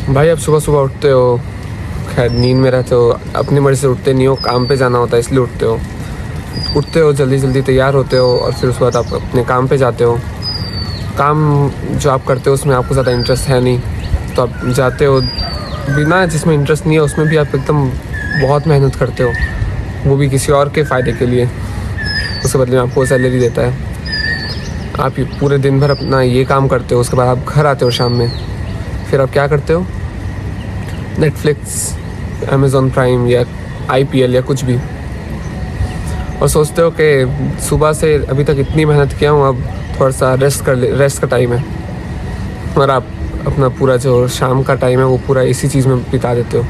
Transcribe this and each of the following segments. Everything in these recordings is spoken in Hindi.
भाई आप सुबह सुबह उठते हो, खैर नींद में रहते हो, अपनी मर्ज़ी से उठते नहीं हो, काम पे जाना होता है इसलिए उठते हो जल्दी जल्दी तैयार होते हो और फिर उसके बाद आप अपने काम पे जाते हो। काम जो आप करते हो उसमें आपको ज़्यादा इंटरेस्ट है नहीं, तो आप जाते हो बिना जिसमें इंटरेस्ट नहीं है उसमें भी आप एकदम बहुत मेहनत करते हो, वो भी किसी और के फ़ायदे के लिए। उसके बदले में आपको सैलरी देता है। आप पूरे दिन भर अपना ये काम करते हो, उसके बाद आप घर आते हो शाम में, फिर आप क्या करते हो, नेटफ्लिक्स, अमेज़ॉन प्राइम या IPL या कुछ भी, और सोचते हो कि सुबह से अभी तक इतनी मेहनत किया हूँ, अब थोड़ा सा रेस्ट का टाइम है, और आप अपना पूरा जो शाम का टाइम है वो पूरा इसी चीज़ में बिता देते हो।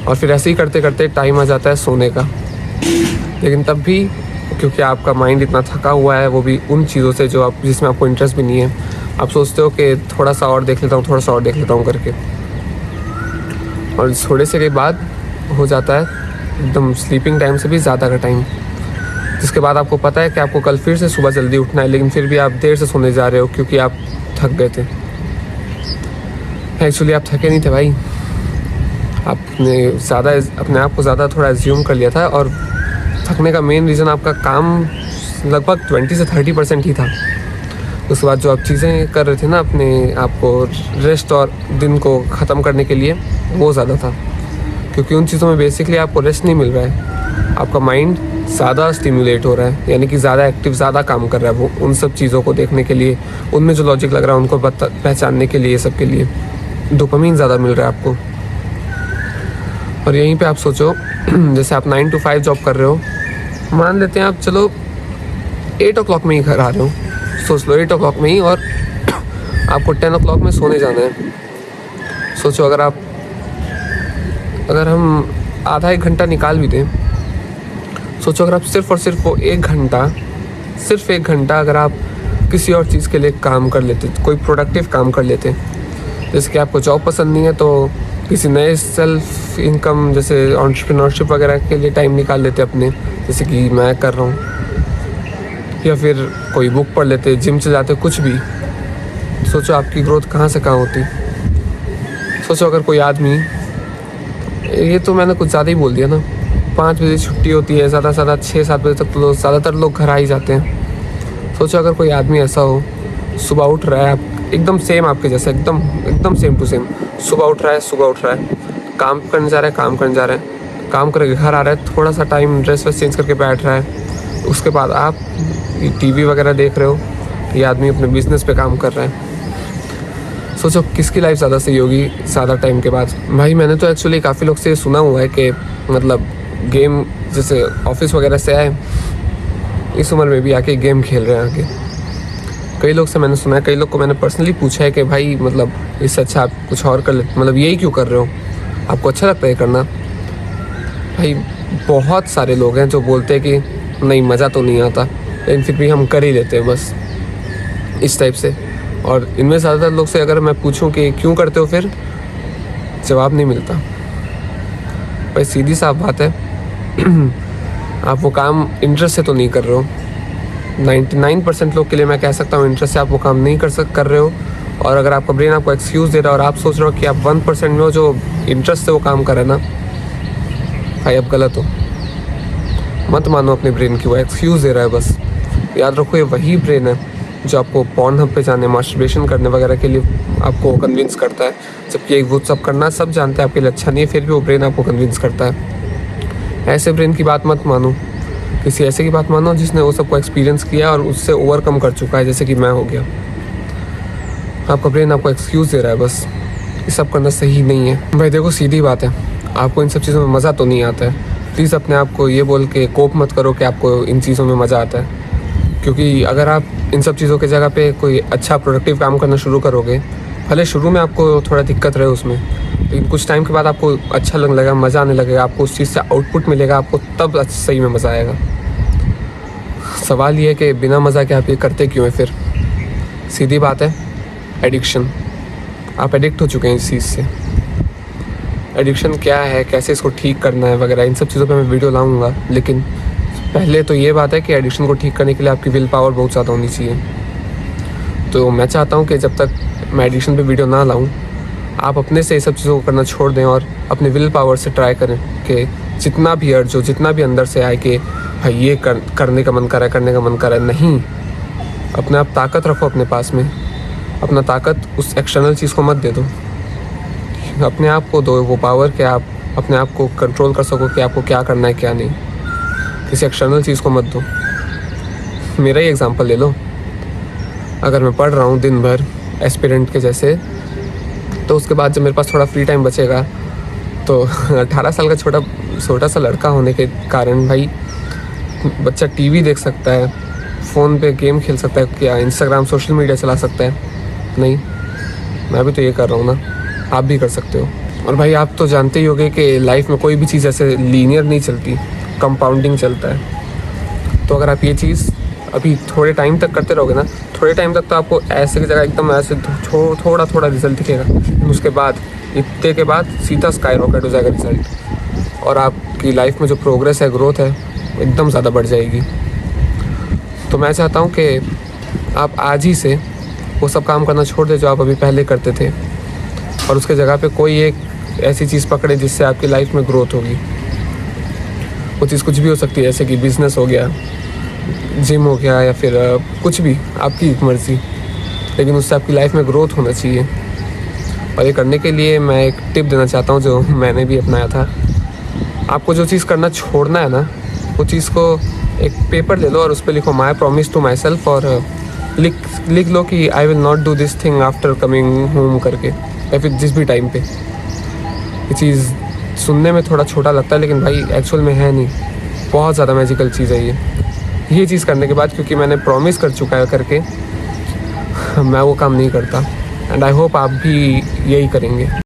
और फिर ऐसे ही करते करते टाइम आ जाता है सोने का, लेकिन तब भी क्योंकि आपका माइंड इतना थका हुआ है, वो भी उन चीज़ों से जो आप जिसमें आपको इंटरेस्ट भी नहीं है, आप सोचते हो कि थोड़ा सा और देख लेता हूँ, थोड़ा सा और देख लेता हूँ करके, और थोड़े से के बाद हो जाता है एकदम स्लीपिंग टाइम से भी ज़्यादा का टाइम, जिसके बाद आपको पता है कि आपको कल फिर से सुबह जल्दी उठना है, लेकिन फिर भी आप देर से सोने जा रहे हो क्योंकि आप थक गए थे। एक्चुअली आप थके नहीं थे भाई, आपने ज़्यादा अपने आप को ज़्यादा थोड़ा एज्यूम कर लिया था, और थकने का मेन रीज़न आपका काम लगभग 20 से 30% ही था। उसके बाद जो आप चीज़ें कर रहे थे ना अपने आपको रेस्ट और दिन को ख़त्म करने के लिए, वो ज़्यादा था, क्योंकि उन चीज़ों में बेसिकली आपको रेस्ट नहीं मिल रहा है, आपका माइंड ज़्यादा स्टिमुलेट हो रहा है, यानी कि ज़्यादा एक्टिव, ज़्यादा काम कर रहा है वो उन सब चीज़ों को देखने के लिए, उनमें जो लॉजिक लग रहा है उनको पहचानने के लिए, सब के लिए डोपामिन ज़्यादा मिल रहा है आपको। और यहीं पे आप सोचो, जैसे आप 9 to 5 जॉब कर रहे हो, मान लेते हैं आप चलो 8 o'clock में ही घर आ रहे हो, सोच लो 8 o'clock में ही, और आपको 10 o'clock में सोने जाना है। सोचो अगर हम आधा एक घंटा निकाल भी दें, सोचो अगर आप सिर्फ और सिर्फ वो एक घंटा अगर आप किसी और चीज़ के लिए काम कर लेते, कोई प्रोडक्टिव काम कर लेते, जैसे कि आपको जॉब पसंद नहीं है तो किसी नए सेल्फ इनकम जैसे एंटरप्रेन्योरशिप वगैरह के लिए टाइम निकाल लेते अपने, जैसे कि मैं कर रहा हूँ, या फिर कोई बुक पढ़ लेते, जिम चले जाते, कुछ भी। सोचो आपकी ग्रोथ कहाँ से कहाँ होती। सोचो अगर कोई आदमी, ये तो मैंने कुछ ज़्यादा ही बोल दिया ना, 5 बजे छुट्टी होती है, ज़्यादा से ज़्यादा 6-7 बजे तक तो ज़्यादातर लोग घर आ ही जाते हैं। सोचो अगर कोई आदमी ऐसा हो, सुबह उठ रहा है, आप एकदम सेम आपके जैसा, एकदम सेम टू सेम, सुबह उठ रहा है, काम करने जा रहा है, काम करके घर आ रहा है, थोड़ा सा टाइम ड्रेस वेस चेंज करके बैठ रहा है, उसके बाद आप TV वगैरह देख रहे हो, ये आदमी अपने बिजनेस पे काम कर रहा है। सोचो किसकी लाइफ ज़्यादा सही होगी ज़्यादा टाइम के बाद। भाई मैंने तो एक्चुअली काफ़ी लोग से सुना हुआ है कि मतलब गेम, जैसे ऑफिस वगैरह से आए, इस उम्र में भी आके गेम खेल रहे हैं आके। कई लोग से मैंने सुना है, कई लोग को मैंने पर्सनली पूछा है कि भाई मतलब इससे अच्छा आप कुछ और कर लेते, मतलब यही क्यों कर रहे हो, आपको अच्छा लगता है करना। भाई बहुत सारे लोग हैं जो बोलते हैं कि नहीं मज़ा तो नहीं आता, लेकिन फिर भी हम कर ही लेते हैं बस, इस टाइप से। और इनमें ज़्यादातर लोग से अगर मैं पूछूं कि क्यों करते हो, फिर जवाब नहीं मिलता। भाई सीधी साफ बात है, आप वो काम इंटरेस्ट से तो नहीं कर रहे हो। 99% लोग के लिए मैं कह सकता हूँ इंटरेस्ट से आप वो काम नहीं कर रहे हो। और अगर आपका ब्रेन आपको एक्सक्यूज़ दे रहा है और आप सोच रहे हो कि आप 1% में हो जो इंटरेस्ट से वो काम कर रहे हैं ना, भाई आप गलत हो। मत मानो अपने ब्रेन की, वो एक्सक्यूज़ दे रहा है बस। याद रखो ये वही ब्रेन है जो आपको पॉर्नहब पे जाने, मास्टरबेशन करने वगैरह के लिए आपको कन्विंस करता है, जबकि वो सब करना सब जानते हैं आपके लिए अच्छा नहीं है, फिर भी वो ब्रेन आपको कन्विंस करता है। ऐसे ब्रेन की बात मत मानो, किसी ऐसे की बात मानो जिसने वो सबको एक्सपीरियंस किया और उससे ओवरकम कर चुका है, जैसे कि मैं हो गया। आपका ब्रेन आपको एक्सक्यूज़ दे रहा है बस, ये सब करना सही नहीं है। भाई देखो सीधी बात है, आपको इन सब चीज़ों में मज़ा तो नहीं आता है। प्लीज़ अपने आप को ये बोल के कोप मत करो कि आपको इन चीज़ों में मज़ा आता है, क्योंकि अगर आप इन सब चीज़ों की जगह पे कोई अच्छा प्रोडक्टिव काम करना शुरू करोगे, भले शुरू में आपको थोड़ा दिक्कत रहे उसमें, लेकिन कुछ टाइम के बाद आपको अच्छा लगने लगेगा, मज़ा आने लगेगा, आपको उस चीज़ से आउटपुट मिलेगा, आपको तब सही में मज़ा आएगा। सवाल ये है कि बिना मज़ा के आप ये करते क्यों है फिर। सीधी बात है, एडिक्शन। आप एडिक्ट हो चुके हैं इस चीज़ से। एडिक्शन क्या है, कैसे इसको ठीक करना है वगैरह, इन सब चीज़ों पे मैं वीडियो लाऊंगा, लेकिन पहले तो ये बात है कि एडिक्शन को ठीक करने के लिए आपकी विल पावर बहुत ज़्यादा होनी चाहिए। तो मैं चाहता हूँ कि जब तक मैं एडिक्शन पे वीडियो ना लाऊं, आप अपने से ये सब चीज़ों को करना छोड़ दें और अपने विल पावर से ट्राई करें कि जितना भी अर्ज हो, जितना भी अंदर से आए कि भाई ये करने का मन कर रहा है, करने का मन कर रहा है, नहीं, अपने आप ताकत रखो अपने पास में। अपना ताकत उस एक्सटर्नल चीज़ को मत दे दो, अपने आप को दो वो पावर कि आप अपने आप को कंट्रोल कर सको कि आपको क्या करना है क्या नहीं। किसी एक्सटर्नल चीज़ को मत दो। मेरा ही एग्जांपल ले लो, अगर मैं पढ़ रहा हूँ दिन भर एस्पिरेंट के जैसे, तो उसके बाद जब मेरे पास थोड़ा फ्री टाइम बचेगा तो 18 साल का छोटा सा लड़का होने के कारण भाई बच्चा टीवी देख सकता है, फ़ोन पे गेम खेल सकता है, क्या इंस्टाग्राम सोशल मीडिया चला सकता है? नहीं, मैं भी तो ये कर रहा हूँ ना, आप भी कर सकते हो। और भाई आप तो जानते ही होंगे कि लाइफ में कोई भी चीज़ ऐसे लीनियर नहीं चलती, कंपाउंडिंग चलता है। तो अगर आप ये चीज़ अभी थोड़े टाइम तक करते रहोगे ना, थोड़े टाइम तक तो आपको ऐसे की जगह एकदम ऐसे थोड़ा थोड़ा रिजल्ट दिखेगा, उसके बाद इतने के बाद सीधा स्काई रॉकेट हो जाएगा रिजल्ट, और आपकी लाइफ में जो प्रोग्रेस है, ग्रोथ है, एकदम ज़्यादा बढ़ जाएगी। तो मैं चाहता हूँ कि आप आज ही से वो सब काम करना छोड़ दें जो आप अभी पहले करते थे, और उसके जगह पे कोई एक ऐसी चीज़ पकड़े जिससे आपकी लाइफ में ग्रोथ होगी। वो चीज़ कुछ भी हो सकती है, जैसे कि बिज़नेस हो गया, जिम हो गया, या फिर कुछ भी, आपकी मर्ज़ी, लेकिन उससे आपकी लाइफ में ग्रोथ होना चाहिए। और ये करने के लिए मैं एक टिप देना चाहता हूँ जो मैंने भी अपनाया था। आपको जो चीज़ करना छोड़ना है ना, वो चीज़ को एक पेपर ले लो और उस पर लिखो my promise to myself, और लिख लो कि I will not do this thing after coming home करके, या फिर जिस भी टाइम पे। ये चीज़ सुनने में थोड़ा छोटा लगता है, लेकिन भाई एक्चुअल में है नहीं, बहुत ज़्यादा मैजिकल चीज़ है ये चीज़ करने के बाद, क्योंकि मैंने प्रॉमिस कर चुका है करके मैं वो काम नहीं करता। एंड आई होप आप भी यही करेंगे।